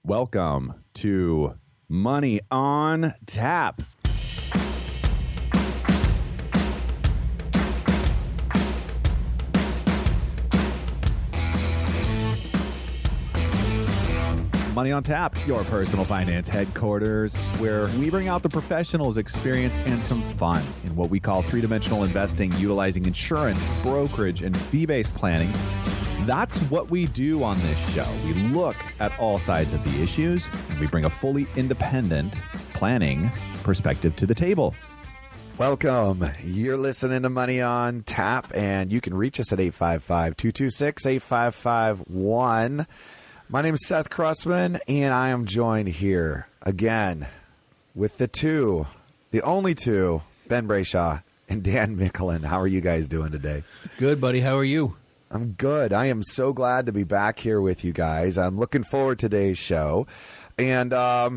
Welcome to Money on Tap. Money on Tap, your personal finance headquarters, where we bring out the professionals' experience and some fun in what we call three-dimensional investing, utilizing insurance, brokerage, and fee-based planning. That's what we do on this show. We look at all sides of the issues, and we bring a fully independent planning perspective to the table. Welcome. You're listening to Money on Tap, and you can reach us at 855-226-8551. My name is Seth Crossman, and I am joined here again with the only two, Ben Brayshaw and Dan Mickelin. How are you guys doing today? Good, buddy. How are you? I'm good. I am so glad to be back here with you guys. I'm looking forward to today's show, and I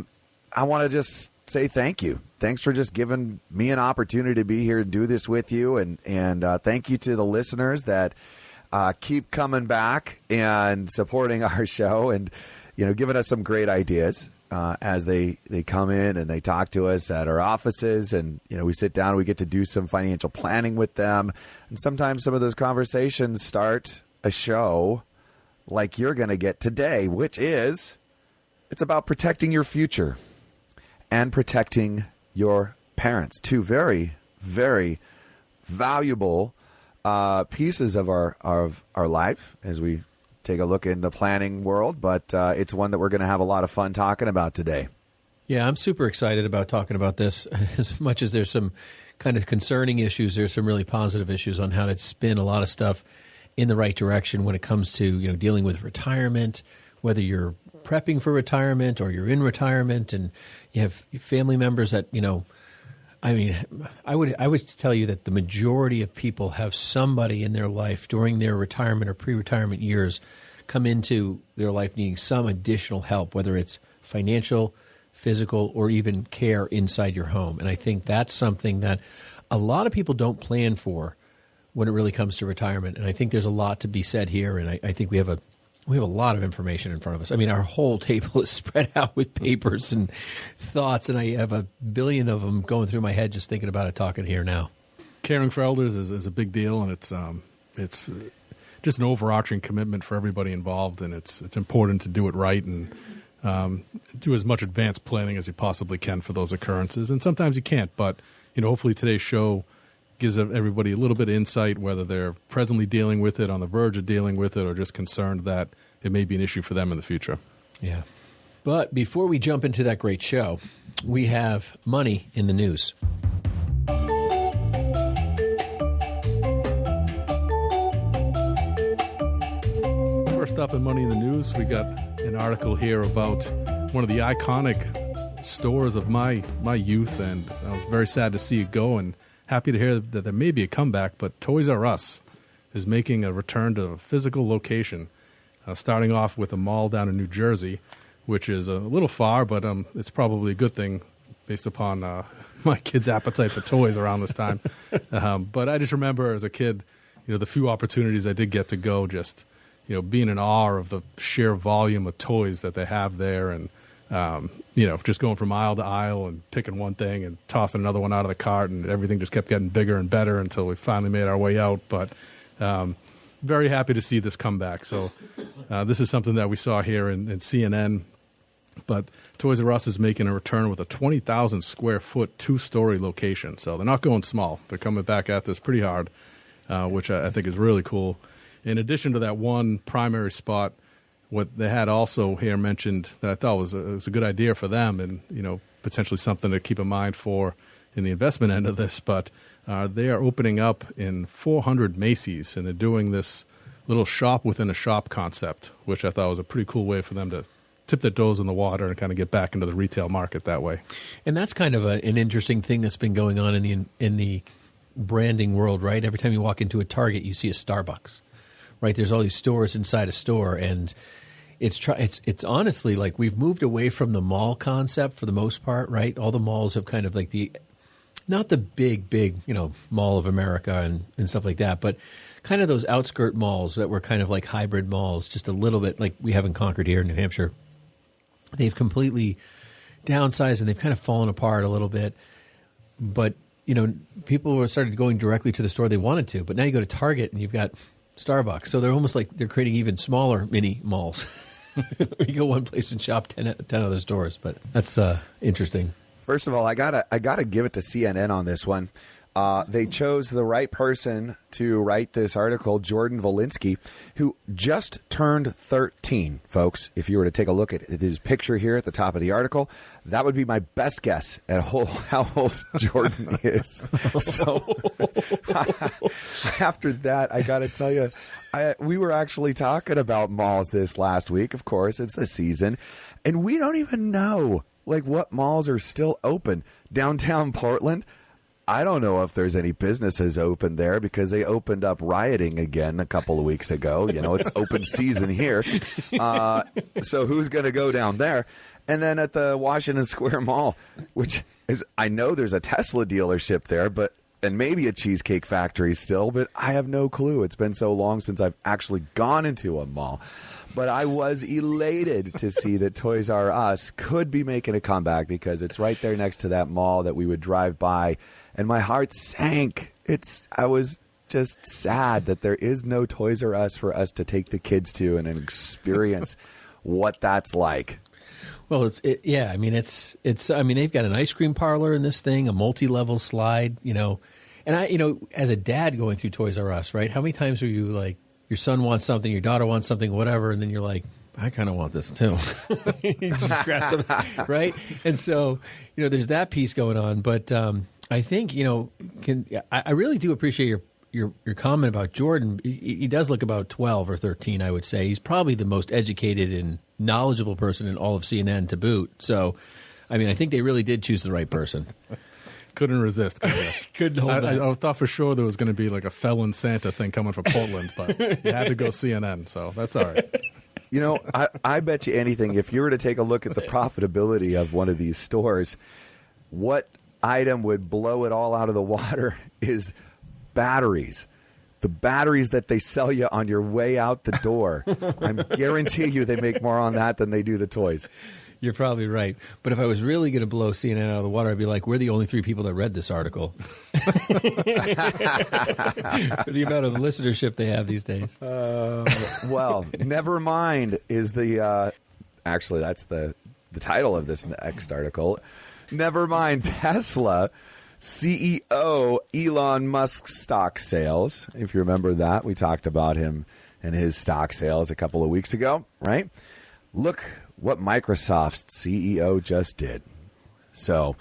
want to just say thank you. Thanks for just giving me an opportunity to be here and do this with you, and thank you to the listeners that keep coming back and supporting our show and, giving us some great ideas as they come in and they talk to us at our offices. And, we sit down, we get to do some financial planning with them. And sometimes some of those conversations start a show like you're going to get today, which is it's about protecting your future and protecting your parents. Two very, very valuable pieces of our life as we take a look in the planning world, but it's one that we're going to have a lot of fun talking about today. Yeah, I'm super excited about talking about this. As much as there's some kind of concerning issues, there's some really positive issues on how to spin a lot of stuff in the right direction when it comes to dealing with retirement, whether you're prepping for retirement or you're in retirement and you have family members that I would tell you that the majority of people have somebody in their life during their retirement or pre-retirement years come into their life needing some additional help, whether it's financial, physical, or even care inside your home. And I think that's something that a lot of people don't plan for when it really comes to retirement. And I think there's a lot to be said here. And I think we have a lot of information in front of us. I mean, our whole table is spread out with papers and thoughts, and I have a billion of them going through my head just thinking about it, talking here now. Caring for elders is a big deal, and it's just an overarching commitment for everybody involved, and it's important to do it right and do as much advanced planning as you possibly can for those occurrences. And sometimes you can't, but hopefully today's show gives everybody a little bit of insight, whether they're presently dealing with it, on the verge of dealing with it, or just concerned that it may be an issue for them in the future. Yeah. But before we jump into that great show, we have money in the news. First up in Money in the News, we got an article here about one of the iconic stores of my youth, and I was very sad to see it go, and happy to hear that there may be a comeback, but Toys R Us is making a return to a physical location, starting off with a mall down in New Jersey, which is a little far, but it's probably a good thing based upon my kids' appetite for toys around this time. But I just remember as a kid, the few opportunities I did get to go, just being in awe of the sheer volume of toys that they have there, and just going from aisle to aisle and picking one thing and tossing another one out of the cart, and everything just kept getting bigger and better until we finally made our way out. But very happy to see this come back. So this is something that we saw here in CNN. But Toys R Us is making a return with a 20,000 square foot, 2-story location. So they're not going small. They're coming back at this pretty hard, which I think is really cool. In addition to that one primary spot, what they had also here mentioned that I thought was a good idea for them, and potentially something to keep in mind for in the investment end of this. But they are opening up in 400 Macy's, and they're doing this little shop within a shop concept, which I thought was a pretty cool way for them to tip their toes in the water and kind of get back into the retail market that way. And that's kind of an interesting thing that's been going on in the branding world, right? Every time you walk into a Target, you see a Starbucks, right? There's all these stores inside a store, and it's honestly like we've moved away from the mall concept for the most part, right? All the malls have kind of like not the big, Mall of America and stuff like that, but kind of those outskirt malls that were kind of like hybrid malls, just a little bit like we have in Concord here in New Hampshire. they've completely downsized and they've kind of fallen apart a little bit. But, people started going directly to the store they wanted to. But now you go to Target and you've got Starbucks. So they're almost like they're creating even smaller mini malls. You go one place and shop 10 other stores. But that's interesting. First of all, I gotta give it to CNN on this one. They chose the right person to write this article, Jordan Volinsky, who just turned 13, folks. If you were to take a look at his picture here at the top of the article, that would be my best guess at how old Jordan is. So after that, I got to tell you, we were actually talking about malls this last week. Of course, it's the season, and we don't even know what malls are still open. Downtown Portland, I don't know if there's any businesses open there because they opened up rioting again a couple of weeks ago. It's open season here. So who's going to go down there? And then at the Washington Square Mall, which is, I know there's a Tesla dealership there, and maybe a Cheesecake Factory still, but I have no clue. It's been so long since I've actually gone into a mall. But I was elated to see that Toys R Us could be making a comeback because it's right there next to that mall that we would drive by. And my heart sank. I was just sad that there is no Toys R Us for us to take the kids to and experience what that's like. Well, they've got an ice cream parlor in this thing, a multi-level slide, and as a dad going through Toys R Us, right? How many times are you like, your son wants something, your daughter wants something, whatever, and then you're like, I kind of want this too. You just grab something, right? And so, there's that piece going on. But I think, I really do appreciate your comment about Jordan. He does look about 12 or 13, I would say. He's probably the most educated and knowledgeable person in all of CNN to boot. So, I think they really did choose the right person. Couldn't resist. Couldn't hold that. I thought for sure there was going to be like a felon Santa thing coming from Portland, but you had to go CNN, so that's all right. I bet you anything, if you were to take a look at the profitability of one of these stores, what item would blow it all out of the water is batteries. The batteries that they sell you on your way out the door. I guarantee you they make more on that than they do the toys. You're probably right. But if I was really going to blow CNN out of the water, I'd be like, we're the only 3 people that read this article. The amount of listenership they have these days. Well, never mind is actually, that's the title of this next article. Never mind Tesla CEO Elon Musk's stock sales. If you remember that, we talked about him and his stock sales a couple of weeks ago, right? Look what Microsoft's CEO just did. So,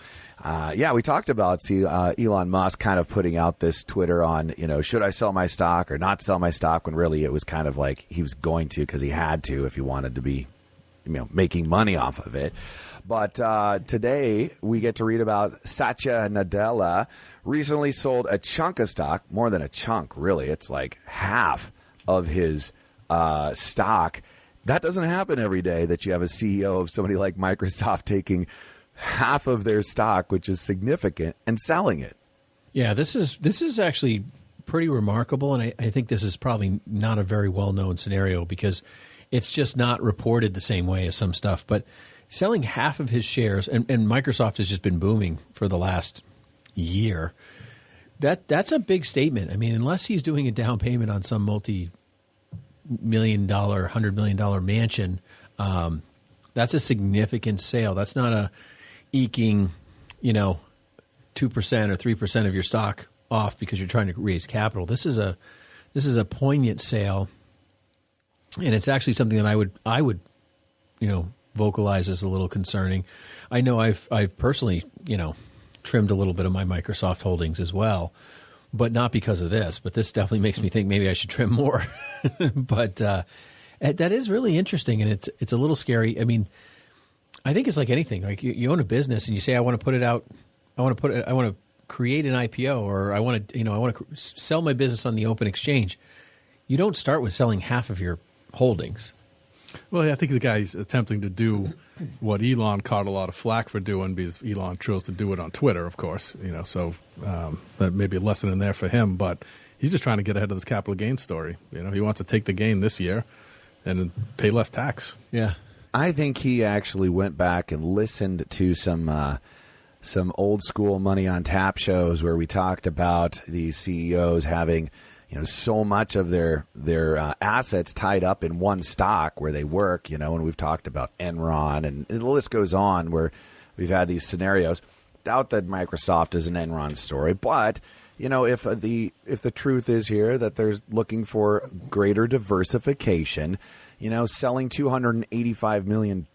we talked about Elon Musk kind of putting out this Twitter on, should I sell my stock or not sell my stock, when really it was kind of like he was going to because he had to if he wanted to be, making money off of it. But today we get to read about Satya Nadella recently sold a chunk of stock, more than a chunk, really. It's like half of his stock. That doesn't happen every day that you have a CEO of somebody like Microsoft taking half of their stock, which is significant, and selling it. Yeah, this is actually pretty remarkable, and I think this is probably not a very well-known scenario because it's just not reported the same way as some stuff. But selling half of his shares, and Microsoft has just been booming for the last year, that's a big statement. Unless he's doing a down payment on some multi-million-dollar, $100 million mansion, that's a significant sale. That's not a eking, 2% or 3% of your stock off because you're trying to raise capital. This is a poignant sale, and it's actually something that I would vocalize as a little concerning. I know I've personally trimmed a little bit of my Microsoft holdings as well, but not because of this. But this definitely makes me think maybe I should trim more. But that is really interesting, and it's a little scary. I think it's like anything. Like you own a business and you say, I want to put it out. I want to create an IPO, or I want to sell my business on the open exchange. You don't start with selling half of your holdings. Well, I think the guy's attempting to do what Elon caught a lot of flack for doing, because Elon chose to do it on Twitter, of course. So that may be a lesson in there for him. But he's just trying to get ahead of this capital gains story. He wants to take the gain this year and pay less tax. Yeah. I think he actually went back and listened to some old school Money on Tap shows where we talked about these CEOs having, so much of their assets tied up in one stock where they work, and we've talked about Enron and the list goes on where we've had these scenarios. Doubt that Microsoft is an Enron story, but if the truth is here that they're looking for greater diversification, selling $285 million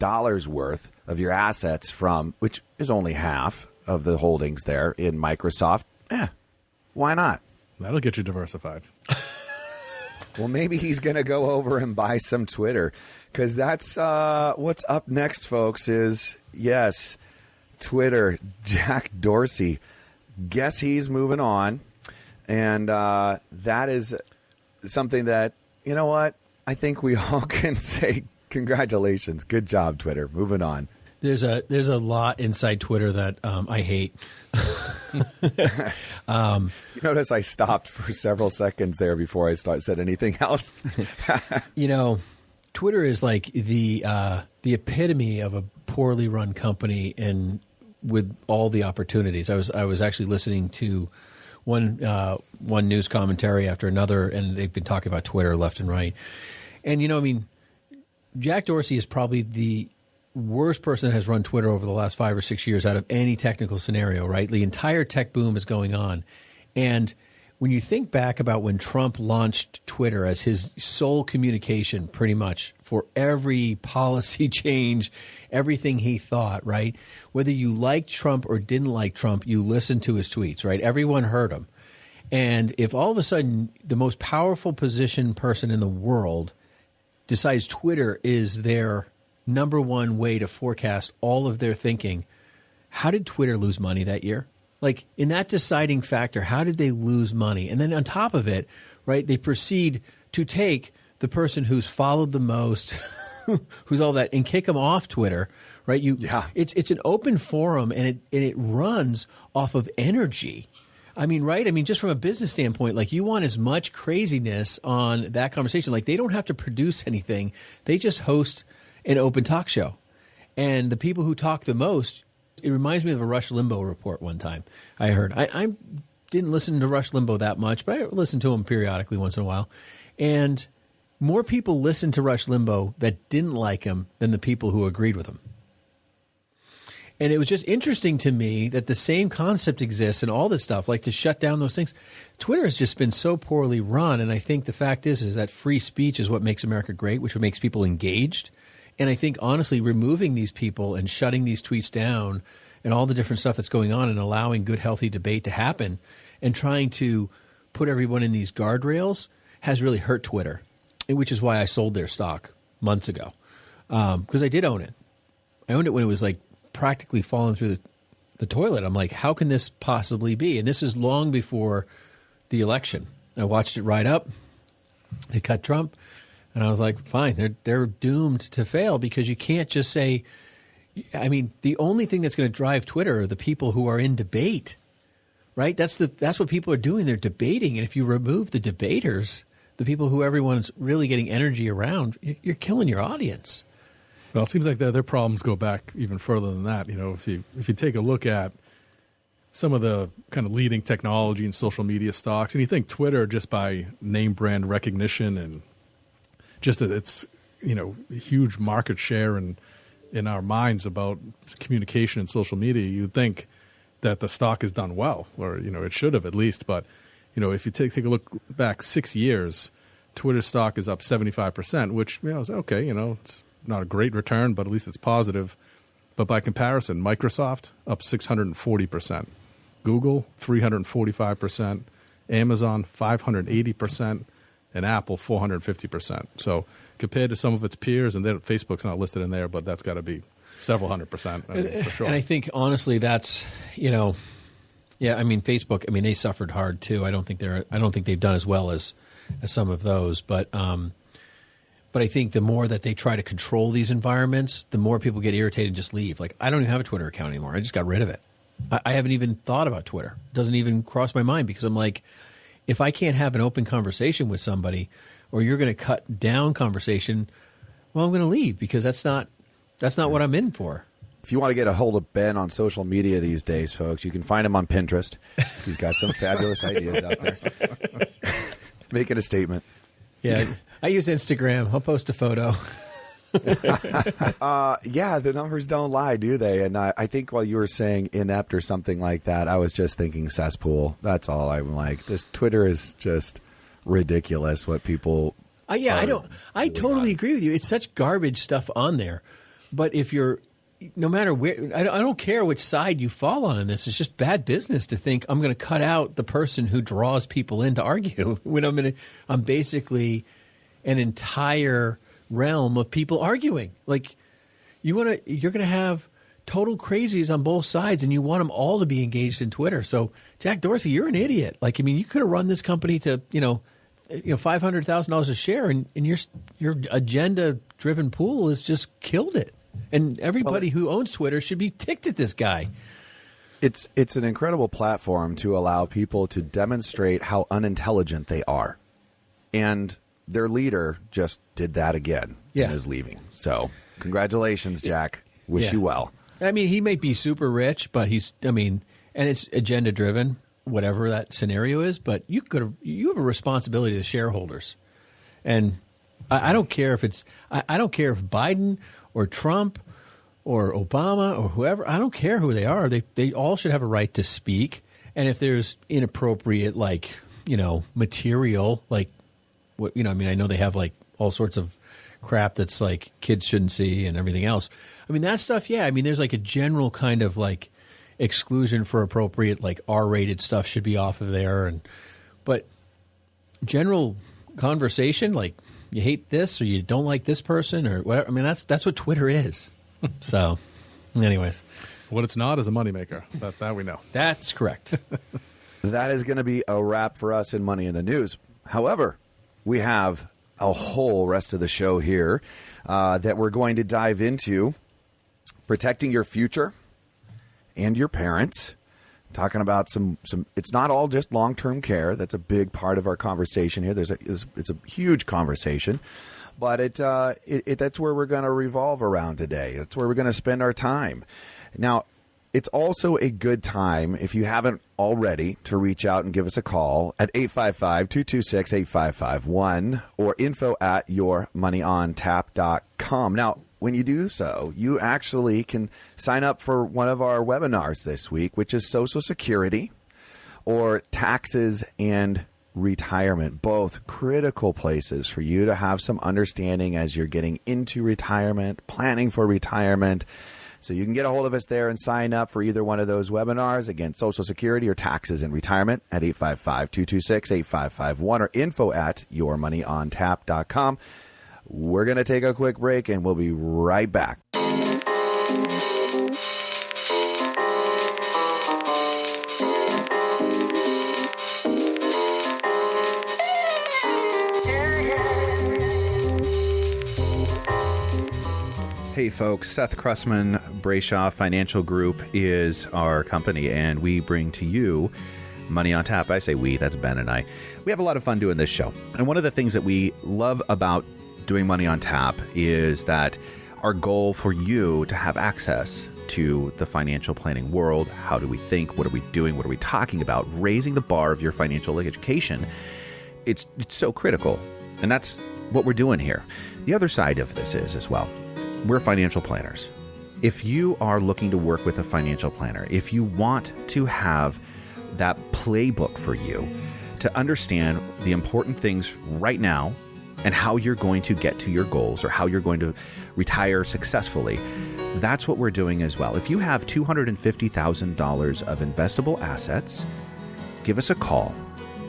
worth of your assets from, which is only half of the holdings there in Microsoft, why not? That'll get you diversified. Well, maybe he's going to go over and buy some Twitter, because that's what's up next, folks, is, yes, Twitter, Jack Dorsey. Guess he's moving on. And that is something that, you know what? I think we all can say congratulations. Good job, Twitter. Moving on. There's a lot inside Twitter that I hate. You notice I stopped for several seconds there before I said anything else. Twitter is like the epitome of a poorly run company, and with all the opportunities. I was actually listening to one news commentary after another, and they've been talking about Twitter left and right. And Jack Dorsey is probably the worst person that has run Twitter over the last 5 or 6 years out of any technical scenario, right? The entire tech boom is going on. And when you think back about when Trump launched Twitter as his sole communication pretty much for every policy change, everything he thought, right? Whether you liked Trump or didn't like Trump, you listened to his tweets, right? Everyone heard him. And if all of a sudden the most powerful position person in the world decides Twitter is their number one way to forecast all of their thinking, how did Twitter lose money that year? Like, in that deciding factor, how did they lose money? And then on top of it, right, they proceed to take the person who's followed the most, who's all that, and kick them off Twitter, right? It's an open forum, and it runs off of energy. I mean, right? I mean, just from a business standpoint, like, you want as much craziness on that conversation. Like, they don't have to produce anything. They just host an open talk show. And the people who talk the most, it reminds me of a Rush Limbaugh report one time I heard. I didn't listen to Rush Limbaugh that much, but I listened to him periodically once in a while. And more people listened to Rush Limbaugh that didn't like him than the people who agreed with him. And it was just interesting to me that the same concept exists and all this stuff, like to shut down those things. Twitter has just been so poorly run, and I think the fact is that free speech is what makes America great, which makes people engaged. And I think, honestly, removing these people and shutting these tweets down and all the different stuff that's going on and allowing good, healthy debate to happen and trying to put everyone in these guardrails has really hurt Twitter, which is why I sold their stock months ago, because I did own it. I owned it when it was like practically falling through the toilet. I'm like, how can this possibly be? And this is long before the election. I watched it ride up. They cut Trump. And I was like, fine, they're doomed to fail, because you can't just say, I mean, the only thing that's going to drive Twitter are the people who are in debate, right? That's what people are doing. They're debating. And if you remove the debaters, the people who everyone's really getting energy around, you're killing your audience. Well, it seems like their problems go back even further than that. If you take a look at some of the kind of leading technology and social media stocks, and you think Twitter, just by name brand recognition and just that it's, huge market share in our minds about communication and social media, you'd think that the stock has done well, or, it should have at least. But, if you take a look back 6 years, Twitter stock is up 75%, which, is okay. It's not a great return, but at least it's positive. But by comparison, Microsoft up 640%, Google 345%, Amazon 580%, and Apple 450%. So compared to some of its peers, and then Facebook's not listed in there, but that's got to be several 100%, for sure. And I think, honestly, that's, Facebook, they suffered hard too. I don't think they've done as well as some of those, but I think the more that they try to control these environments, the more people get irritated and just leave. Like, I don't even have a Twitter account anymore. I just got rid of it. I haven't even thought about Twitter. It doesn't even cross my mind, because I'm like, if I can't have an open conversation with somebody, or you're going to cut down conversation, well, I'm going to leave, because that's not That's not what I'm in for. If you want to get a hold of Ben on social media these days, folks, you can find him on Pinterest. He's got some fabulous ideas out there. Making a statement. Yeah, I use Instagram. I'll post a photo. Yeah, the numbers don't lie, do they? And I think while you were saying inept or something like that, I was just thinking cesspool. That's all I'm like. This Twitter is just ridiculous what people... I totally agree with you. It's such garbage stuff on there. But if you're... No matter where, I don't care which side you fall on in this. It's just bad business to think I'm going to cut out the person who draws people in to argue when I'm basically an entire realm of people arguing. Like you're going to have total crazies on both sides, and you want them all to be engaged in Twitter. So Jack Dorsey, you're an idiot. Like, I mean, you could have run this company to $500,000 a share, and your agenda-driven pool has just killed it. And everybody who owns Twitter should be ticked at this guy. It's an incredible platform to allow people to demonstrate how unintelligent they are. And their leader just did that again and is leaving. So congratulations, Jack. Wish you well. I mean, he may be super rich, but and it's agenda driven, whatever that scenario is, but you have a responsibility to the shareholders. And I don't care if I don't care if Biden or Trump or Obama or whoever, I don't care who they are. They all should have a right to speak. And if there's inappropriate, material, I know they have all sorts of crap that's like kids shouldn't see and everything else. I mean, that stuff, yeah. I mean, there's like a general kind of exclusion for appropriate, R-rated stuff should be off of there. But general conversation, you hate this or you don't like this person or whatever. I mean, that's what Twitter is. So, anyways. What it's not is a moneymaker. That we know. That's correct. That is going to be a wrap for us in Money in the News. However, we have a whole rest of the show here that we're going to dive into. Protecting your future and your parents. Talking about some. It's not all just long-term care. That's a big part of our conversation here. It's a huge conversation, but that's where we're going to revolve around today. That's where we're going to spend our time. Now, it's also a good time, if you haven't already, to reach out and give us a call at 855-226-8551 or info@yourmoneyontap.com. Now, when you do so, you actually can sign up for one of our webinars this week, which is Social Security or taxes and retirement, both critical places for you to have some understanding as you're getting into retirement, planning for retirement. So you can get a hold of us there and sign up for either one of those webinars. Again, Social Security or taxes and retirement at 855-226-8551 or info@yourmoneyontap.com. We're going to take a quick break, and we'll be right back. Hey folks, Seth Cressman, Brayshaw Financial Group is our company, and we bring to you Money on Tap. I say we, that's Ben and I. We have a lot of fun doing this show. And one of the things that we love about doing Money on Tap is that our goal for you to have access to the financial planning world. How do we think? What are we doing? What are we talking about? Raising the bar of your financial education. It's so critical. And that's what we're doing here. The other side of this is as well, we're financial planners. If you are looking to work with a financial planner, if you want to have that playbook for you to understand the important things right now and how you're going to get to your goals or how you're going to retire successfully, that's what we're doing as well. If you have $250,000 of investable assets, give us a call.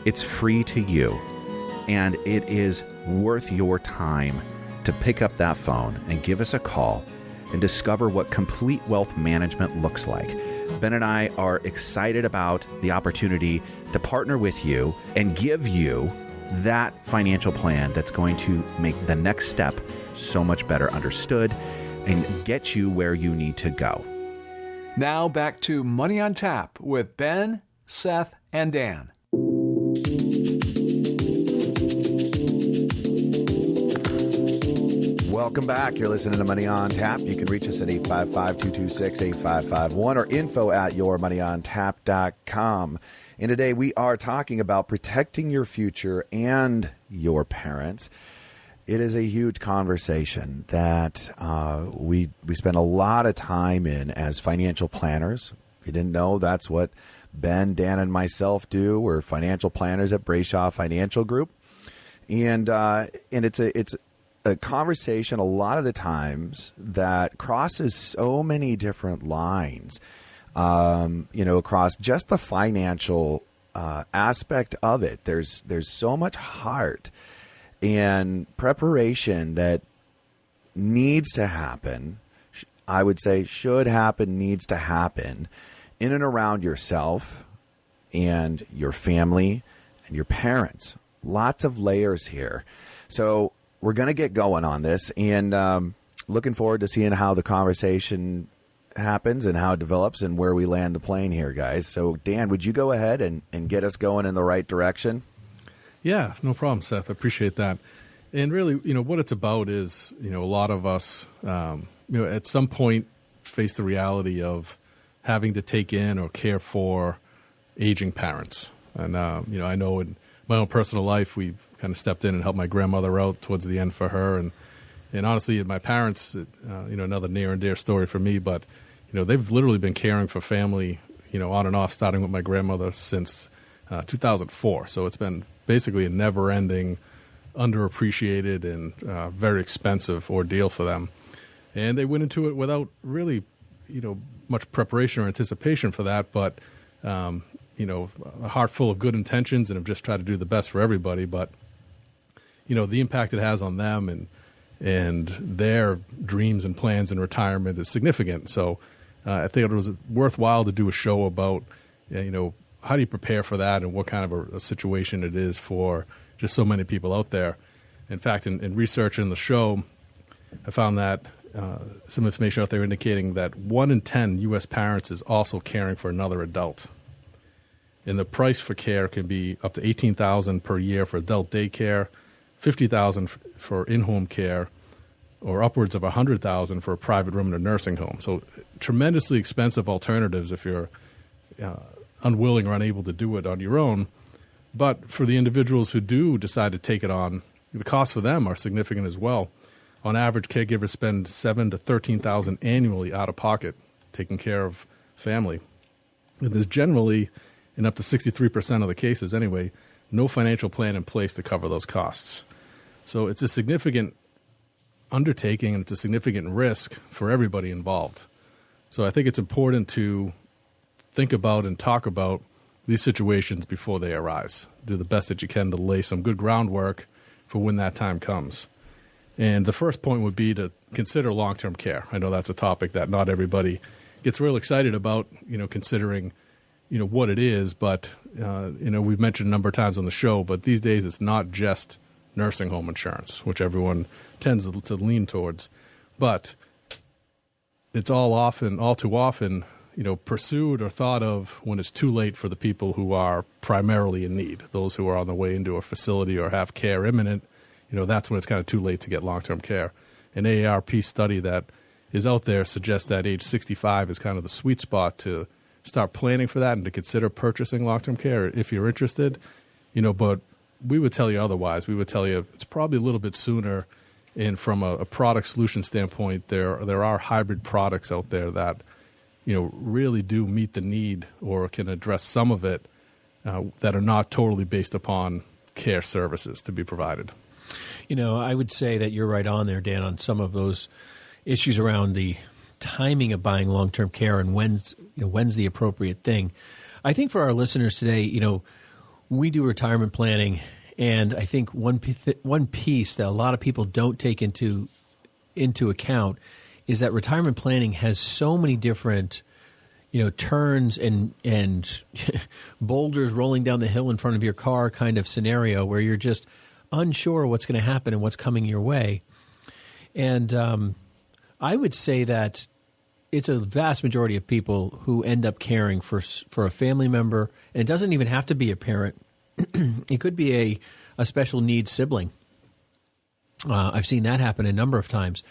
It's free to you, and it is worth your time to pick up that phone and give us a call and discover what complete wealth management looks like. Ben and I are excited about the opportunity to partner with you and give you that financial plan that's going to make the next step so much better understood and get you where you need to go. Now back to Money on Tap with Ben, Seth, and Dan. Welcome back. You're listening to Money on Tap. You can reach us at 855-226-8551 or info@yourmoneyontap.com. And today we are talking about protecting your future and your parents. It is a huge conversation that we spend a lot of time in as financial planners. If you didn't know, that's what Ben, Dan, and myself do. We're financial planners at Brayshaw Financial Group. And it's a conversation a lot of the times that crosses so many different lines, across just the financial aspect of it. There's so much heart and preparation that needs to happen. I would say should happen, needs to happen in and around yourself and your family and your parents. Lots of layers here. So we're going to get going on this, and looking forward to seeing how the conversation happens and how it develops and where we land the plane here, guys. So, Dan, would you go ahead and get us going in the right direction? Yeah, no problem, Seth. I appreciate that. And really, what it's about is, a lot of us, at some point face the reality of having to take in or care for aging parents. And, I know in my own personal life, we kind of stepped in and helped my grandmother out towards the end for her. And honestly, my parents, another near and dear story for me, but, they've literally been caring for family, on and off, starting with my grandmother since 2004. So it's been basically a never-ending, underappreciated, and very expensive ordeal for them. And they went into it without really, much preparation or anticipation for that, but, a heart full of good intentions and have just tried to do the best for everybody. But, the impact it has on them and their dreams and plans in retirement is significant. So I think it was worthwhile to do a show about, how do you prepare for that and what kind of a situation it is for just so many people out there. In fact, in researching the show, I found that some information out there indicating that 1 in 10 U.S. parents is also caring for another adult. And the price for care can be up to $18,000 per year for adult daycare, $50,000 for in-home care, or upwards of $100,000 for a private room in a nursing home. So tremendously expensive alternatives if you're unwilling or unable to do it on your own. But for the individuals who do decide to take it on, the costs for them are significant as well. On average, caregivers spend $7,000 to $13,000 annually out of pocket taking care of family. And there's generally, in up to 63% of the cases anyway, no financial plan in place to cover those costs. So it's a significant undertaking and it's a significant risk for everybody involved. So I think it's important to think about and talk about these situations before they arise. Do the best that you can to lay some good groundwork for when that time comes. And the first point would be to consider long-term care. I know that's a topic that not everybody gets real excited about, considering, what it is. But, we've mentioned a number of times on the show, but these days it's not just nursing home insurance, which everyone tends to lean towards. But it's all too often, pursued or thought of when it's too late for the people who are primarily in need, those who are on the way into a facility or have care imminent. That's when it's kind of too late to get long-term care. An AARP study that is out there suggests that age 65 is kind of the sweet spot to start planning for that and to consider purchasing long-term care if you're interested. But we would tell you otherwise. We would tell you it's probably a little bit sooner. And from a product solution standpoint, there are hybrid products out there that, really do meet the need or can address some of it that are not totally based upon care services to be provided. I would say that you're right on there, Dan, on some of those issues around the timing of buying long-term care and when's the appropriate thing. I think for our listeners today, we do retirement planning, and I think one piece that a lot of people don't take into account is that retirement planning has so many different turns and boulders rolling down the hill in front of your car kind of scenario where you're just unsure what's going to happen and what's coming your way. And I would say that it's a vast majority of people who end up caring for a family member, and it doesn't even have to be a parent. It could be a special needs sibling. I've seen that happen a number of times.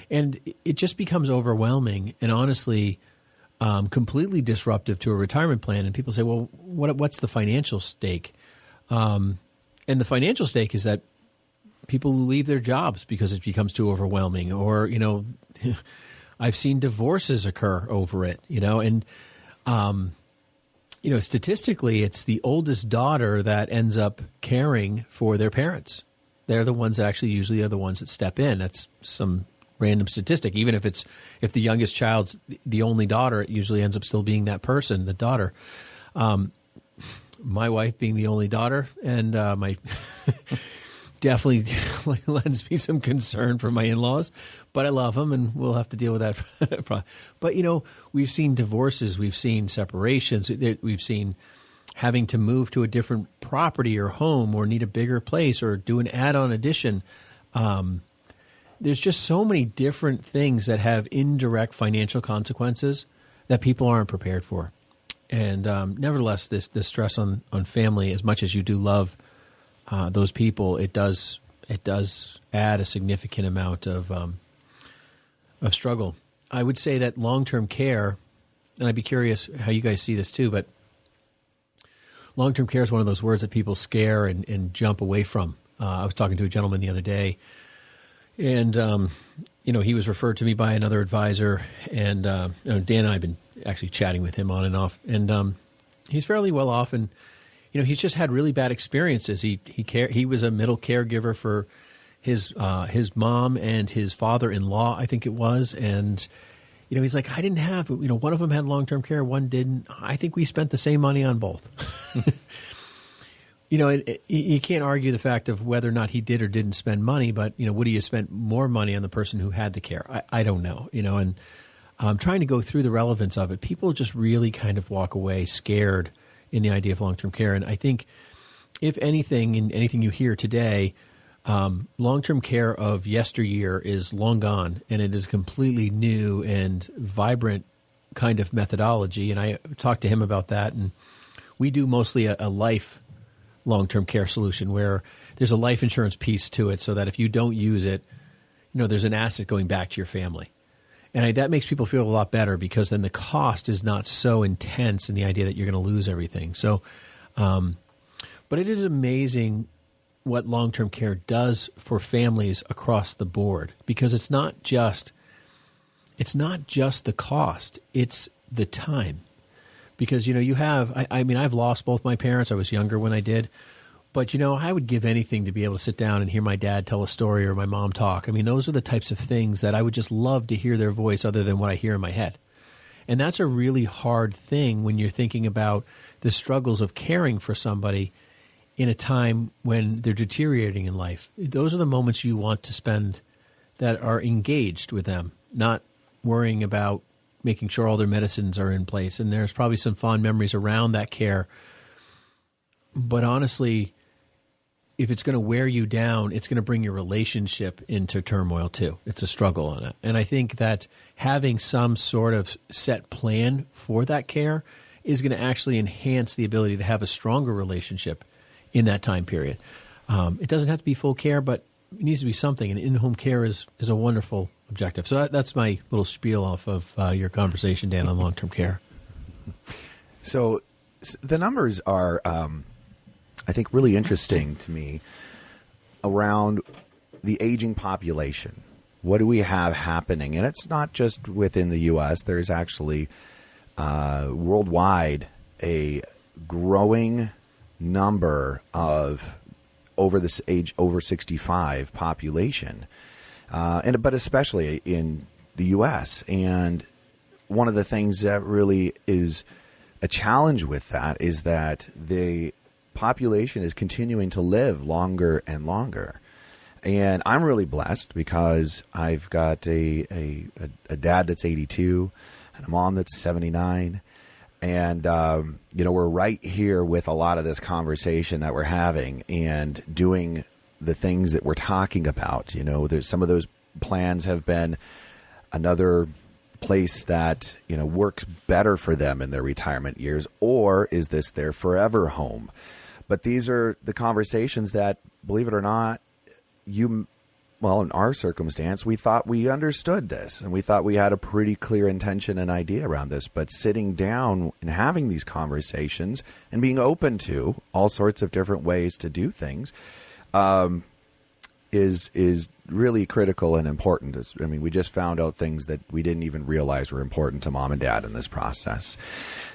And it just becomes overwhelming and honestly completely disruptive to a retirement plan. And people say, well, what's the financial stake? And the financial stake is that people leave their jobs because it becomes too overwhelming. Or, I've seen divorces occur over it, and statistically, it's the oldest daughter that ends up caring for their parents. They're the ones that actually usually are the ones that step in. That's some random statistic. Even if the youngest child's the only daughter, it usually ends up still being that person, the daughter. My wife being the only daughter, and my definitely lends me some concern for my in-laws, but I love them, and we'll have to deal with that. But, we've seen divorces, we've seen separations, we've seen having to move to a different property or home or need a bigger place or do an add-on addition. There's just so many different things that have indirect financial consequences that people aren't prepared for. And nevertheless, this stress on family, as much as you do love those people, it does add a significant amount of struggle. I would say that long-term care, and I'd be curious how you guys see this too, but long-term care is one of those words that people scare and jump away from. I was talking to a gentleman the other day, and he was referred to me by another advisor, and Dan and I have been actually chatting with him on and off, and he's fairly well off, and he's just had really bad experiences. He was a middle caregiver for his mom and his father-in-law, I think it was, and he's like, I didn't have, one of them had long-term care, one didn't. I think we spent the same money on both. You can't argue the fact of whether or not he did or didn't spend money, but would he have spent more money on the person who had the care? I don't know. And I'm trying to go through the relevance of it. People just really kind of walk away scared in the idea of long-term care. And I think, if anything, in anything you hear today, long-term care of yesteryear is long gone, and it is a completely new and vibrant kind of methodology. And I talked to him about that, and we do mostly a life long-term care solution where there's a life insurance piece to it, so that if you don't use it, there's an asset going back to your family. And that makes people feel a lot better, because then the cost is not so intense in the idea that you're going to lose everything. So, but it is amazing what long-term care does for families across the board, because it's not just the cost, it's the time. Because, you have, I've lost both my parents. I was younger when I did. But, I would give anything to be able to sit down and hear my dad tell a story or my mom talk. Those are the types of things that I would just love to hear their voice other than what I hear in my head. And that's a really hard thing when you're thinking about the struggles of caring for somebody in a time when they're deteriorating in life. Those are the moments you want to spend that are engaged with them, not worrying about making sure all their medicines are in place. And there's probably some fond memories around that care. But honestly, if it's going to wear you down, it's going to bring your relationship into turmoil too. It's a struggle on it. And I think that having some sort of set plan for that care is going to actually enhance the ability to have a stronger relationship in that time period. It doesn't have to be full care, but it needs to be something. And in-home care is a wonderful objective. So that's my little spiel off of your conversation, Dan, on long-term care. So the numbers are, I think, really interesting to me around the aging population. What do we have happening? And it's not just within the U.S. There's actually worldwide a growing number of over 65 population, but especially in the U.S. And one of the things that really is a challenge with that is that the population is continuing to live longer and longer. And I'm really blessed because I've got a dad that's 82 and a mom that's 79. And, we're right here with a lot of this conversation that we're having and doing the things that we're talking about. There's some of those plans have been another place that, works better for them in their retirement years, or is this their forever home? But these are the conversations that, believe it or not, you well, in our circumstance, we thought we understood this and we thought we had a pretty clear intention and idea around this. But sitting down and having these conversations and being open to all sorts of different ways to do things is really critical and important. I mean, we just found out things that we didn't even realize were important to mom and dad in this process.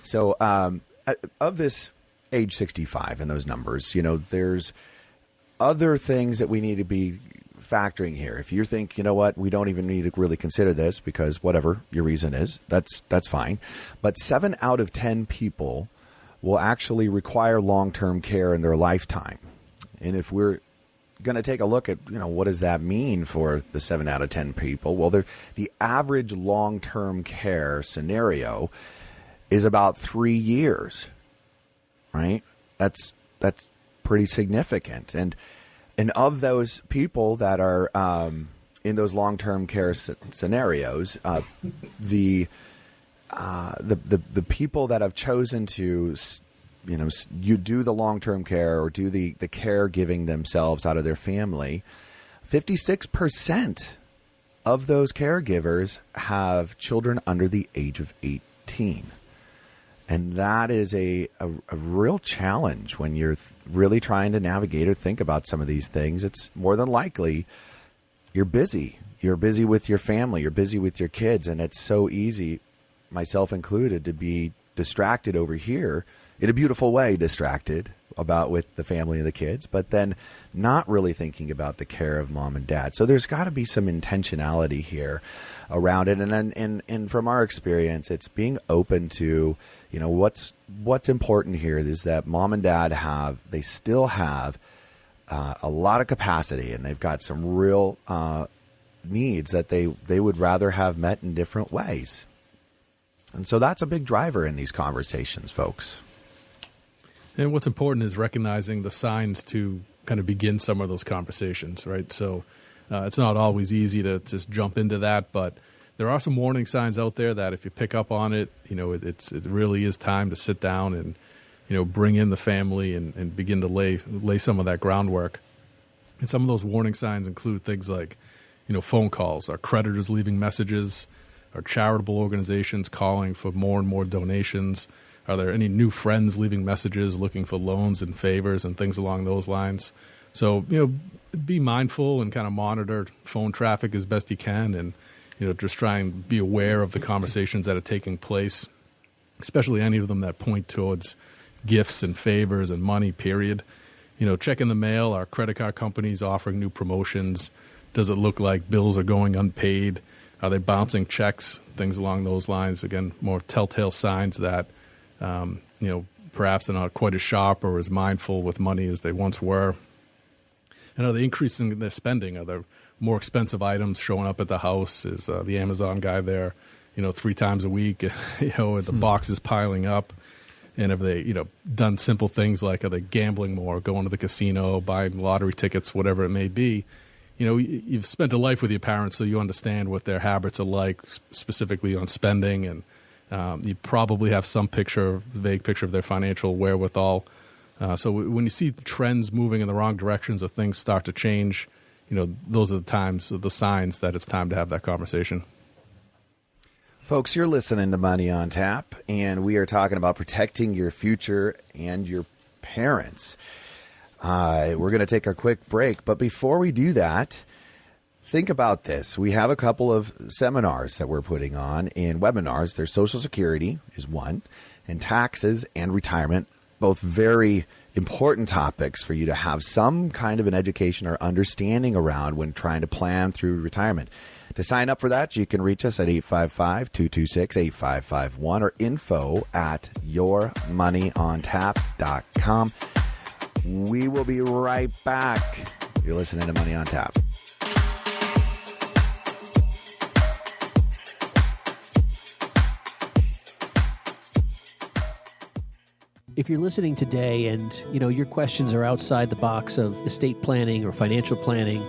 So of this age 65 and those numbers, there's other things that we need to be factoring here. If you think, you know what, we don't even need to really consider this because whatever your reason is, that's fine. But 7 out of 10 people will actually require long-term care in their lifetime. And if we're going to take a look at, what does that mean for the 7 out of 10 people? Well, the average long-term care scenario is about 3 years, right? That's pretty significant. And of those people that are in those long-term care scenarios, the people that have chosen to, you do the long-term care or do the caregiving themselves out of their family, 56% of those caregivers have children under the age of 18. And that is a real challenge when you're really trying to navigate or think about some of these things. It's more than likely you're busy. You're busy with your family. You're busy with your kids. And it's so easy, myself included, to be distracted over here in a beautiful way, distracted with the family and the kids, but then not really thinking about the care of mom and dad. So there's got to be some intentionality here around it. And from our experience, it's being open to, what's important here is that mom and dad still have a lot of capacity, and they've got some real needs that they would rather have met in different ways. And so that's a big driver in these conversations, folks. And what's important is recognizing the signs to kind of begin some of those conversations, right? So it's not always easy to just jump into that, but there are some warning signs out there that if you pick up on it, it really is time to sit down and, bring in the family and begin to lay some of that groundwork. And some of those warning signs include things like, phone calls, our creditors leaving messages, our charitable organizations calling for more and more donations. Are there any new friends leaving messages looking for loans and favors and things along those lines? So, be mindful and kind of monitor phone traffic as best you can, and, just try and be aware of the conversations that are taking place, especially any of them that point towards gifts and favors and money, period. Check in the mail. Our credit card companies offering new promotions. Does it look like bills are going unpaid? Are they bouncing checks? Things along those lines. Again, more telltale signs that perhaps they're not quite as sharp or as mindful with money as they once were. And are they increasing their spending? Are there more expensive items showing up at the house? Is the Amazon guy there, 3 times a week, the boxes piling up? And have they, done simple things like, are they gambling more, going to the casino, buying lottery tickets, whatever it may be? You've spent a life with your parents, so you understand what their habits are like, specifically on spending, and you probably have some vague picture of their financial wherewithal. So when you see trends moving in the wrong directions or things start to change, those are the signs that it's time to have that conversation. Folks, you're listening to Money on Tap, and we are talking about protecting your future and your parents. We're going to take a quick break, but before we do that, think about this. We have a couple of seminars that we're putting on and webinars. There's Social Security is one, and taxes and retirement, both very important topics for you to have some kind of an education or understanding around when trying to plan through retirement. To sign up for that, you can reach us at 855-226-8551 or info@yourmoneyontap.com. We will be right back. You're listening to Money on Tap. If you're listening today and, your questions are outside the box of estate planning or financial planning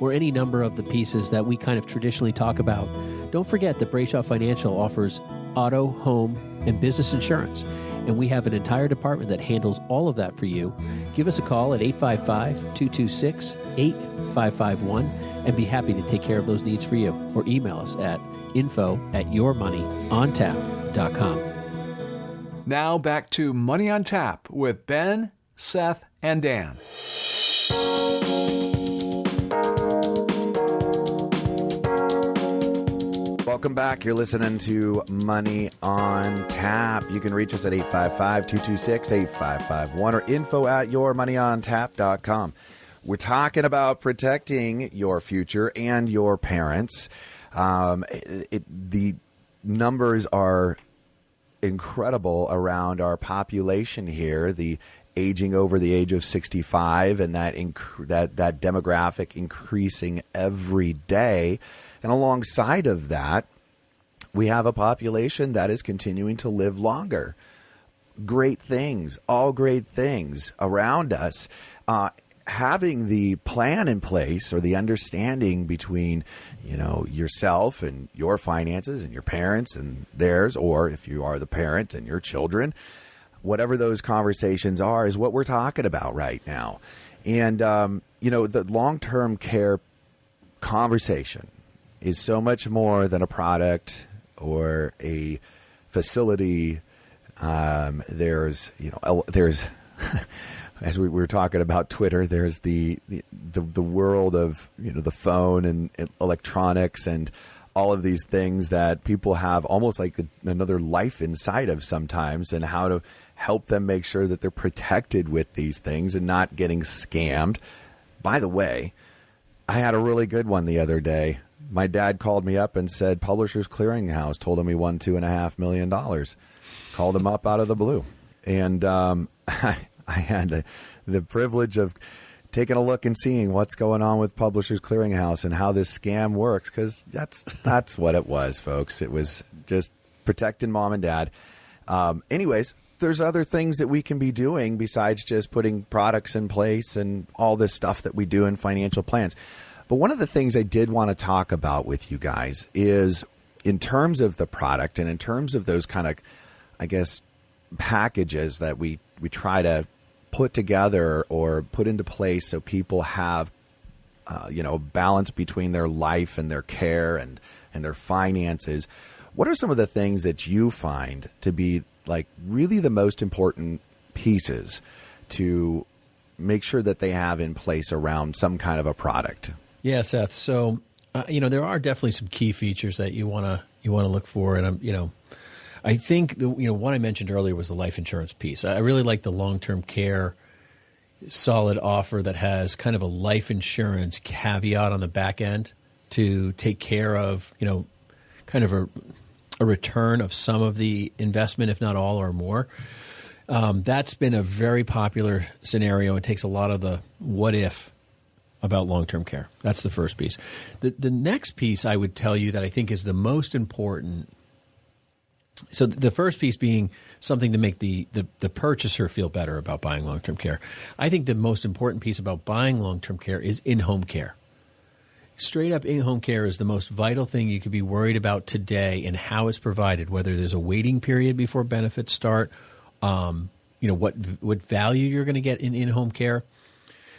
or any number of the pieces that we kind of traditionally talk about, don't forget that Brayshaw Financial offers auto, home, and business insurance. and we have an entire department that handles all of that for you. Give us a call at 855-226-8551 and be happy to take care of those needs for you. Or email us at info@yourmoneyontap.com. Now back to Money on Tap with Ben, Seth, and Dan. Welcome back. You're listening to Money on Tap. You can reach us at 855-226-8551 or info@yourmoneyontap.com. We're talking about protecting your future and your parents. The numbers are incredible around our population here, the aging over the age of 65, and that demographic increasing every day. And alongside of that, we have a population that is continuing to live longer. Great things, all great things around us. Having the plan in place, or the understanding between, yourself and your finances and your parents and theirs, or if you are the parent and your children, whatever those conversations are, is what we're talking about right now. And, the long-term care conversation is so much more than a product or a facility. There's as we were talking about Twitter, there's the world of the phone and electronics and all of these things that people have almost like another life inside of sometimes, and how to help them make sure that they're protected with these things and not getting scammed. By the way, I had a really good one the other day. My dad called me up and said Publishers Clearinghouse told him he won $2.5 million. Called him up out of the blue. And I had the privilege of taking a look and seeing what's going on with Publishers Clearinghouse and how this scam works, because that's what it was, folks. It was just protecting mom and dad. Anyways, there's other things that we can be doing besides just putting products in place and all this stuff that we do in financial plans. But one of the things I did want to talk about with you guys is, in terms of the product and in terms of those kind of, I guess, packages that we try to put together or put into place so people have, balance between their life and their care and their finances. What are some of the things that you find to be like really the most important pieces to make sure that they have in place around some kind of a product? Yeah, Seth. So, there are definitely some key features that you want to look for, and I think one I mentioned earlier was the life insurance piece. I really like the long-term care solid offer that has kind of a life insurance caveat on the back end to take care of, kind of a return of some of the investment, if not all or more. That's been a very popular scenario. It takes a lot of the what if about long-term care. That's the first piece. The next piece I would tell you that I think is the most important. So the first piece being something to make the purchaser feel better about buying long-term care. I think the most important piece about buying long-term care is in-home care. Straight up in-home care is the most vital thing you could be worried about today, and how it's provided, whether there's a waiting period before benefits start, what value you're going to get in in-home care.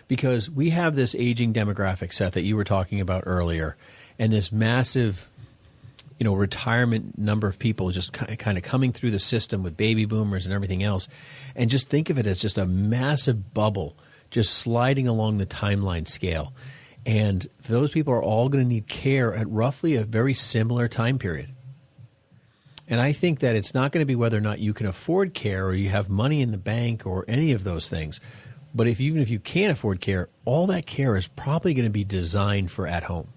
Because we have this aging demographic, Seth, that you were talking about earlier, and this massive, retirement number of people just kind of coming through the system with baby boomers and everything else. And just think of it as just a massive bubble just sliding along the timeline scale. And those people are all going to need care at roughly a very similar time period. And I think that it's not going to be whether or not you can afford care or you have money in the bank or any of those things. But even if you can't afford care, all that care is probably going to be designed for at home.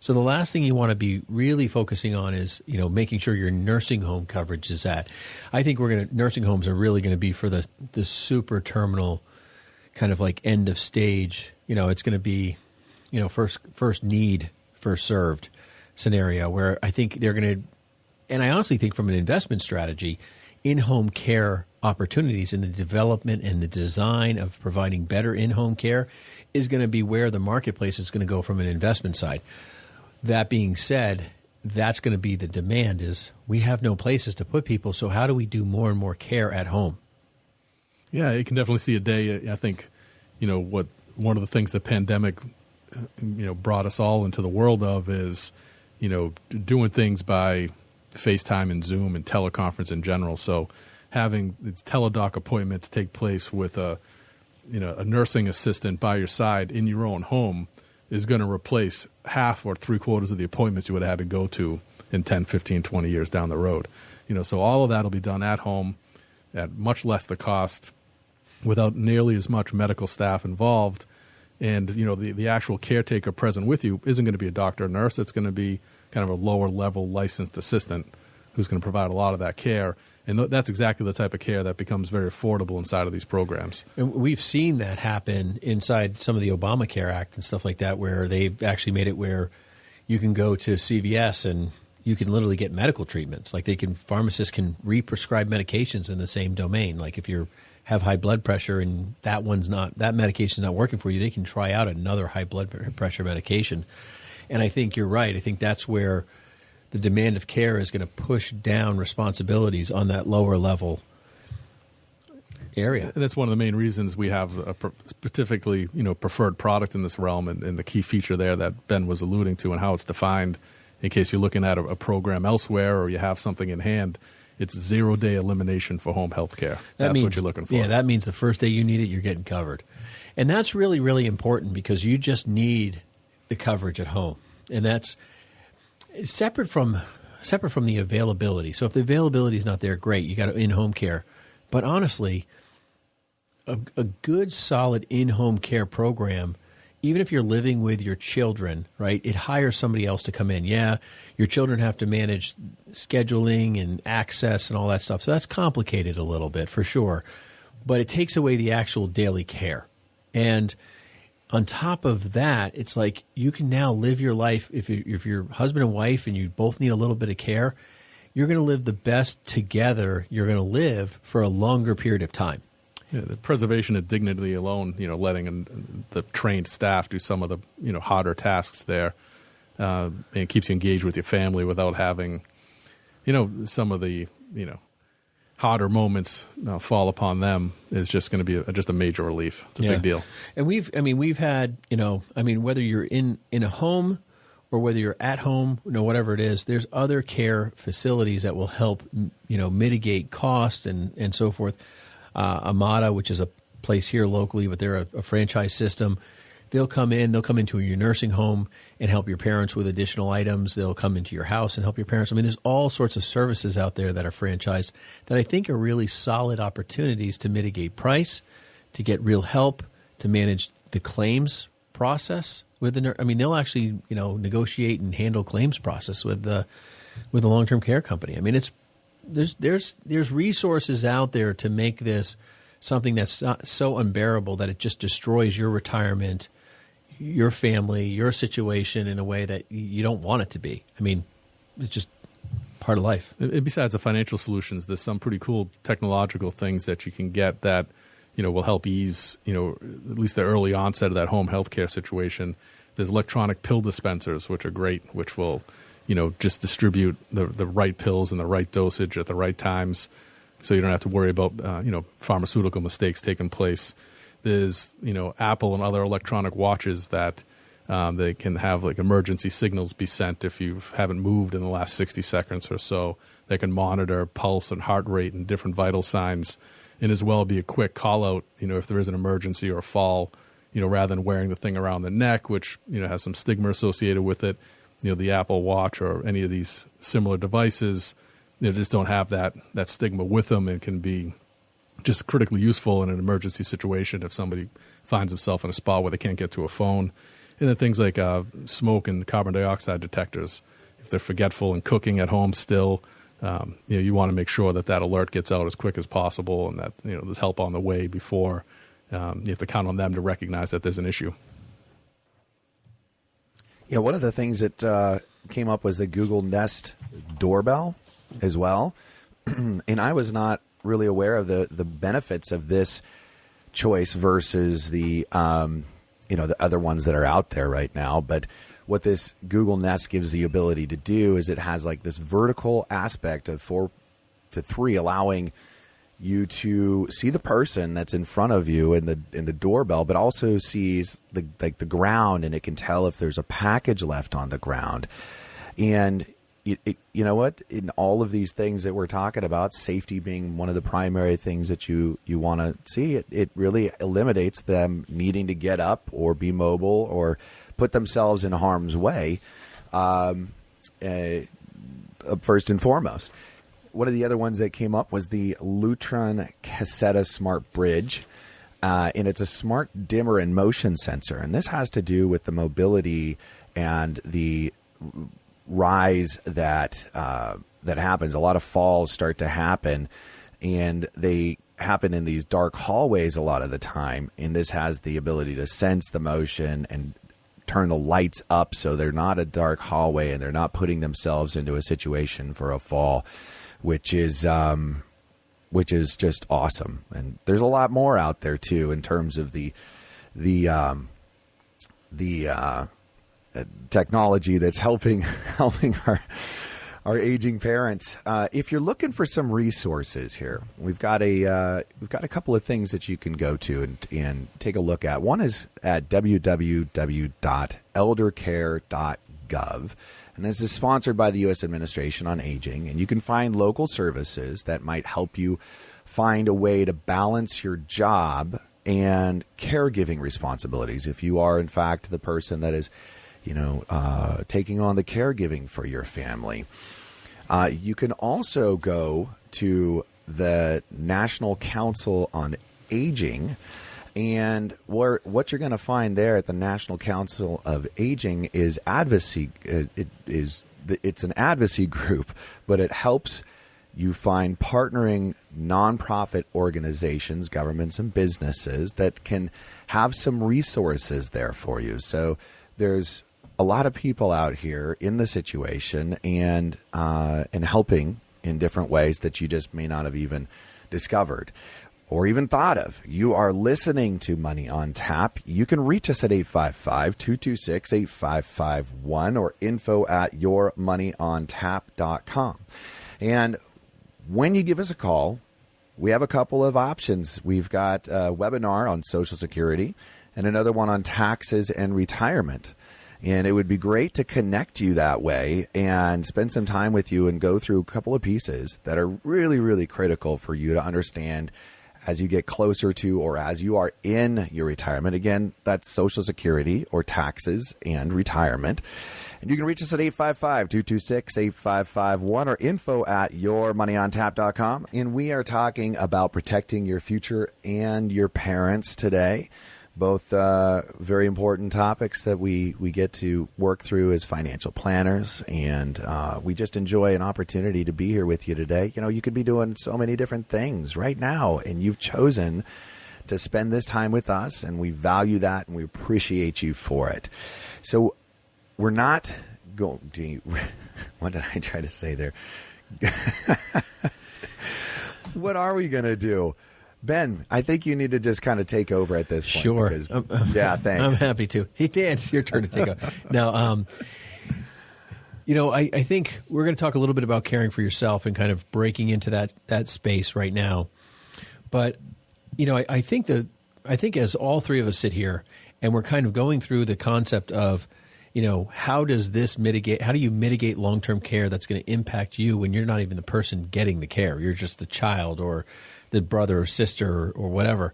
So the last thing you want to be really focusing on is, making sure your nursing home coverage is at. I think nursing homes are really going to be for the super terminal kind of like end of stage. It's going to be, first need, first served scenario where I think they're going to, and I honestly think from an investment strategy, in-home care opportunities in the development and the design of providing better in-home care is going to be where the marketplace is going to go from an investment side. That being said, that's going to be the demand is we have no places to put people. So how do we do more and more care at home? Yeah, you can definitely see a day. I think, one of the things the pandemic, brought us all into the world of is, doing things by FaceTime and Zoom and teleconference in general. So having these teledoc appointments take place with a nursing assistant by your side in your own home is going to replace half or 3/4 of the appointments you would have had to go to in 10, 15, 20 years down the road. So all of that will be done at home at much less the cost without nearly as much medical staff involved. And, the actual caretaker present with you isn't going to be a doctor or nurse. It's going to be kind of a lower level licensed assistant who's going to provide a lot of that care. And that's exactly the type of care that becomes very affordable inside of these programs. And we've seen that happen inside some of the Obamacare Act and stuff like that, where they've actually made it where you can go to CVS and you can literally get medical treatments. Like pharmacists can re-prescribe medications in the same domain. Like if you have high blood pressure and that medication's not working for you, they can try out another high blood pressure medication. And I think you're right. I think that's where the demand of care is going to push down responsibilities on that lower level area. And that's one of the main reasons we have a specifically, preferred product in this realm, and the key feature there that Ben was alluding to and how it's defined in case you're looking at a program elsewhere or you have something in hand. It's 0-day elimination for home health care. That's what you're looking for. Yeah, that means the first day you need it, you're getting covered. And that's really, really important because you just need the coverage at home. And that's separate from the availability. So if the availability is not there, great, you got in-home care. But honestly, a good, solid in-home care program, even if you're living with your children, right, it hires somebody else to come in. Yeah, your children have to manage scheduling and access and all that stuff. So that's complicated a little bit for sure. But it takes away the actual daily care. And on top of that, it's like you can now live your life. If you're husband and wife and you both need a little bit of care, you're going to live the best together you're going to live for a longer period of time. Yeah, the preservation of dignity alone, letting the trained staff do some of the harder tasks there, and it keeps you engaged with your family without having, some of the harder moments fall upon them is just going to be just a major relief. It's a big deal. And we've had, whether you're in a home or whether you're at home, whatever it is, there's other care facilities that will help, mitigate cost and so forth. Amada, which is a place here locally, but they're a franchise system. They'll come into your nursing home and help your parents with additional items. They'll come into your house and help your parents. I mean, there's all sorts of services out there that are franchised that I think are really solid opportunities to mitigate price, to get real help, to manage the claims process with the nurse. I mean, they'll actually, negotiate and handle claims process with the long-term care company. I mean, there's resources out there to make this something that's not so unbearable that it just destroys your retirement, your family, your situation in a way that you don't want it to be. I mean, it's just part of life. And besides the financial solutions, there's some pretty cool technological things that you can get that, will help ease, at least the early onset of that home health care situation. There's electronic pill dispensers, which are great, which will, just distribute the right pills and the right dosage at the right times, so you don't have to worry about, pharmaceutical mistakes taking place. There's, Apple and other electronic watches that they can have like emergency signals be sent if you haven't moved in the last 60 seconds or so. They can monitor pulse and heart rate and different vital signs, and as well be a quick call out, if there is an emergency or a fall, rather than wearing the thing around the neck, which, has some stigma associated with it. The Apple Watch or any of these similar devices, just don't have that stigma with them and can be just critically useful in an emergency situation if somebody finds themselves in a spot where they can't get to a phone. And then things like smoke and carbon dioxide detectors. If they're forgetful and cooking at home still, you want to make sure that alert gets out as quick as possible and that there's help on the way before you have to count on them to recognize that there's an issue. Yeah, one of the things that came up was the Google Nest doorbell as well. And I was not really aware of the benefits of this choice versus the the other ones that are out there right now. But what this Google Nest gives the ability to do is it has like this vertical aspect of 4 to 3, allowing you to see the person that's in front of you in the doorbell, but also sees the ground, and it can tell if there's a package left on the ground. And you know what? In all of these things that we're talking about, safety being one of the primary things that you want to see, it really eliminates them needing to get up or be mobile or put themselves in harm's way, first and foremost. One of the other ones that came up was the Lutron Caseta Smart Bridge, and it's a smart dimmer and motion sensor. And this has to do with the mobility and the rise that happens. A lot of falls start to happen, and they happen in these dark hallways a lot of the time. And this has the ability to sense the motion and turn the lights up so they're not a dark hallway and they're not putting themselves into a situation for a fall, which is just awesome. And there's a lot more out there too in terms of the technology that's helping our aging parents. If you're looking for some resources here, we've got a couple of things that you can go to and take a look at. One is at www.eldercare.gov. And this is sponsored by the U.S. Administration on Aging. And you can find local services that might help you find a way to balance your job and caregiving responsibilities. If you are, in fact, the person that is, taking on the caregiving for your family. You can also go to the National Council on Aging. And what you're going to find there at the National Council of Aging is advocacy. It's an advocacy group, but it helps you find partnering nonprofit organizations, governments, and businesses that can have some resources there for you. So there's a lot of people out here in the situation and helping in different ways that you just may not have even discovered or even thought of. You are listening to Money on Tap. You can reach us at 855-226-8551 or info@yourmoneyontap.com. And when you give us a call, we have a couple of options. We've got a webinar on Social Security and another one on taxes and retirement. And it would be great to connect you that way and spend some time with you and go through a couple of pieces that are really, really critical for you to understand as you get closer to or as you are in your retirement. Again, that's Social Security or taxes and retirement. And you can reach us at 855-226-8551 or info@yourmoneyontap.com. And we are talking about protecting your future and your parents today. Both very important topics that we get to work through as financial planners. And we just enjoy an opportunity to be here with you today. You could be doing so many different things right now, and you've chosen to spend this time with us, and we value that, and we appreciate you for it. So we're not going to... What did I try to say there? What are we going to do? Ben, I think you need to just kind of take over at this point. Sure. Because, yeah, thanks. I'm happy to. Hey, Dan, it's your turn to take over. Now, I think we're going to talk a little bit about caring for yourself and kind of breaking into that space right now. But, I think as all three of us sit here and we're kind of going through the concept of, how do you mitigate long-term care that's going to impact you when you're not even the person getting the care? You're just the child or the brother or sister or whatever.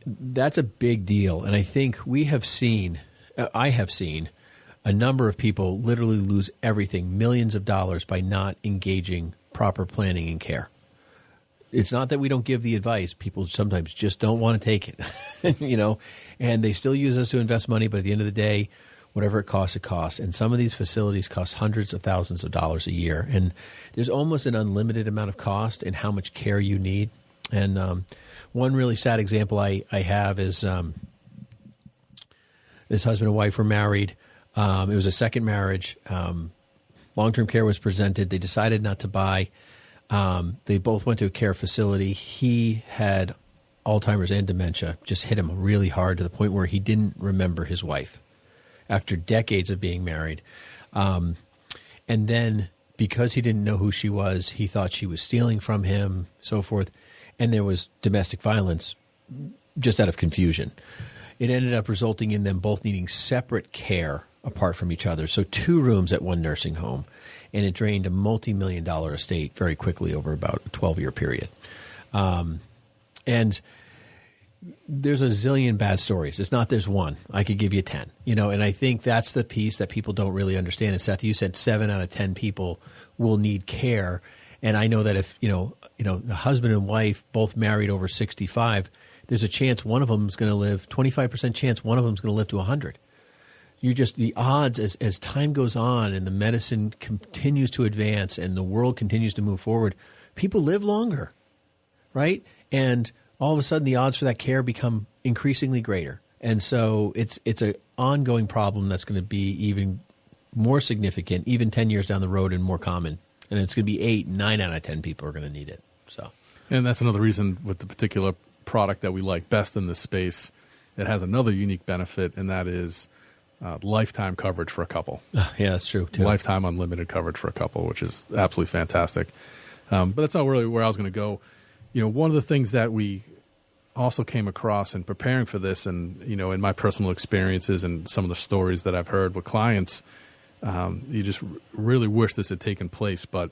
That's a big deal. And I think I have seen a number of people literally lose everything, millions of dollars, by not engaging proper planning and care. It's not that we don't give the advice. People sometimes just don't want to take it, and they still use us to invest money. But at the end of the day, whatever it costs, it costs. And some of these facilities cost hundreds of thousands of dollars a year. And there's almost an unlimited amount of cost in how much care you need. And one really sad example I have is this husband and wife were married. It was a second marriage. Long-term care was presented. They decided not to buy. They both went to a care facility. He had Alzheimer's and dementia, just hit him really hard to the point where he didn't remember his wife. after decades of being married. And then because he didn't know who she was, he thought she was stealing from him, so forth. And there was domestic violence just out of confusion. It ended up resulting in them both needing separate care apart from each other. So 2 rooms at one nursing home. And it drained a multi-million-dollar estate very quickly over about a 12-year period. And there's a zillion bad stories. It's not there's one. I could give you 10. And I think that's the piece that people don't really understand. And Seth, you said 7 out of 10 people will need care. And I know that if, the husband and wife both married over 65, there's a chance one of them is going to live, 25% chance one of them is going to live to 100. The odds as time goes on and the medicine continues to advance and the world continues to move forward, people live longer, right? And all of a sudden the odds for that care become increasingly greater. And so it's an ongoing problem that's going to be even more significant, even 10 years down the road and more common. And it's going to be 8, 9 out of 10 people are going to need it. And that's another reason with the particular product that we like best in this space, it has another unique benefit, and that is lifetime coverage for a couple. Yeah, that's true, too. Lifetime unlimited coverage for a couple, which is absolutely fantastic. But that's not really where I was going to go. One of the things that we also came across in preparing for this and, in my personal experiences and some of the stories that I've heard with clients, you just really wish this had taken place, but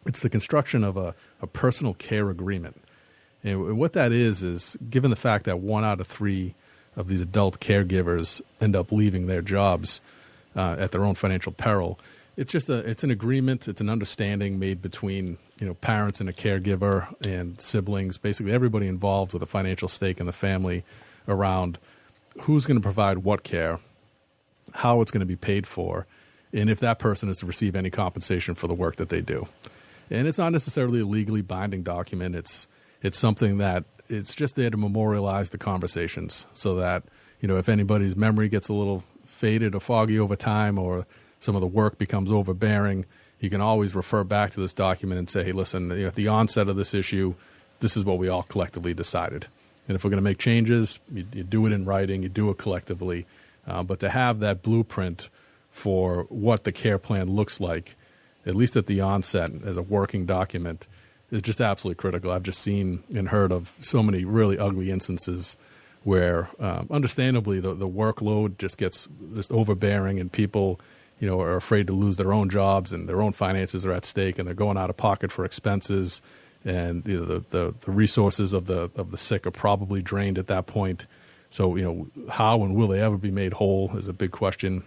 it's the construction of a personal care agreement. And what that is given the fact that 1 out of 3 of these adult caregivers end up leaving their jobs at their own financial peril, it's an agreement, it's an understanding made between parents and a caregiver and siblings, basically everybody involved with a financial stake in the family around who's going to provide what care, how it's going to be paid for, and if that person is to receive any compensation for the work that they do. And it's not necessarily a legally binding document. It's something that it's just there to memorialize the conversations so that, if anybody's memory gets a little faded or foggy over time or some of the work becomes overbearing, you can always refer back to this document and say, hey, listen, at the onset of this issue, this is what we all collectively decided. And if we're going to make changes, you do it in writing, you do it collectively. But to have that blueprint for what the care plan looks like, at least at the onset as a working document, is just absolutely critical. I've just seen and heard of so many really ugly instances where, understandably, the workload just gets just overbearing and people, are afraid to lose their own jobs and their own finances are at stake and they're going out of pocket for expenses. And the resources of the sick are probably drained at that point. So, how and will they ever be made whole is a big question.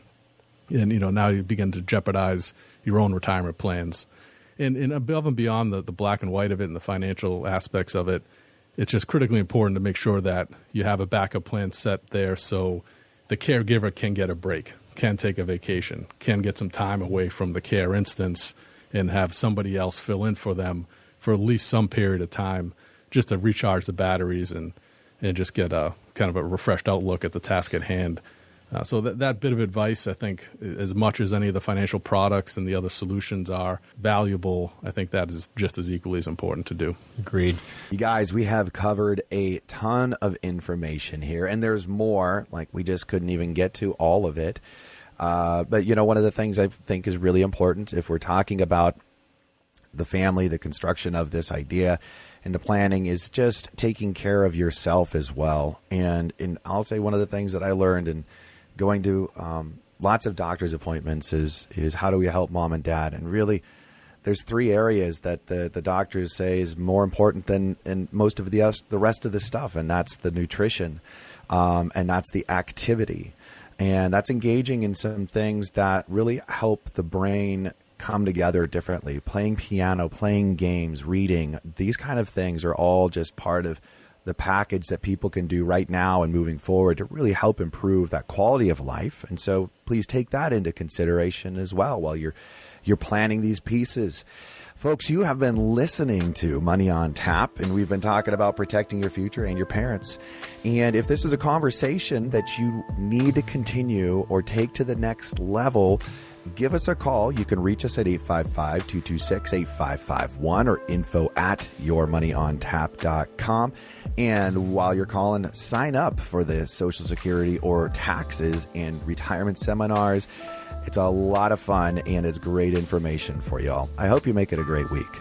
And, now you begin to jeopardize your own retirement plans. And above and beyond the black and white of it and the financial aspects of it, it's just critically important to make sure that you have a backup plan set there so the caregiver can get a break, can take a vacation, can get some time away from the care instance and have somebody else fill in for them for at least some period of time just to recharge the batteries and just get a kind of a refreshed outlook at the task at hand. So that bit of advice, I think, as much as any of the financial products and the other solutions are valuable, I think that is just as equally as important to do. Agreed. You guys, we have covered a ton of information here, and there's more, like we just couldn't even get to all of it. But, one of the things I think is really important, if we're talking about the family, the construction of this idea, and the planning, is just taking care of yourself as well. And I'll say one of the things that I learned in going to lots of doctor's appointments is how do we help mom and dad? And really, there's 3 areas that the doctors say is more important than in most of the rest of the stuff, and that's the nutrition, and that's the activity, and that's engaging in some things that really help the brain come together differently. Playing piano, playing games, reading, these kind of things are all just part of the package that people can do right now and moving forward to really help improve that quality of life. And so please take that into consideration as well while you're planning these pieces. Folks, you have been listening to Money on Tap, and we've been talking about protecting your future and your parents. And if this is a conversation that you need to continue or take to the next level, give us a call. You can reach us at 855-226-8551 or info@yourmoneyontap.com. And while you're calling, sign up for the Social Security or taxes and retirement seminars. It's a lot of fun, and it's great information for y'all. I hope you make it a great week.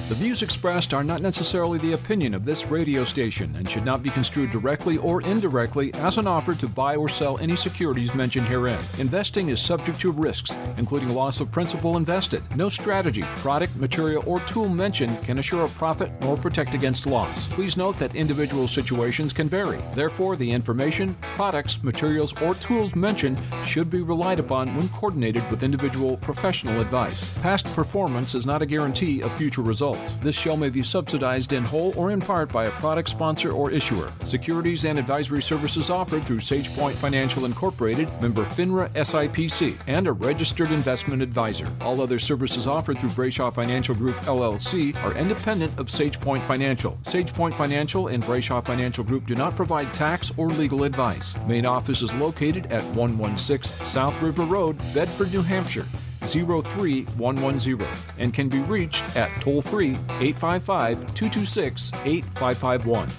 The views expressed are not necessarily the opinion of this radio station and should not be construed directly or indirectly as an offer to buy or sell any securities mentioned herein. Investing is subject to risks, including loss of principal invested. No strategy, product, material, or tool mentioned can assure a profit nor protect against loss. Please note that individual situations can vary. Therefore, the information, products, materials, or tools mentioned should be relied upon when coordinated with individual professional advice. Past performance is not a guarantee of future results. This show may be subsidized in whole or in part by a product sponsor or issuer. Securities and advisory services offered through SagePoint Financial Incorporated, member FINRA SIPC, and a registered investment advisor. All other services offered through Brayshaw Financial Group LLC are independent of SagePoint Financial. SagePoint Financial and Brayshaw Financial Group do not provide tax or legal advice. Main office is located at 116 South River Road, Bedford, New Hampshire, 03110, and can be reached at toll-free 855-226-8551.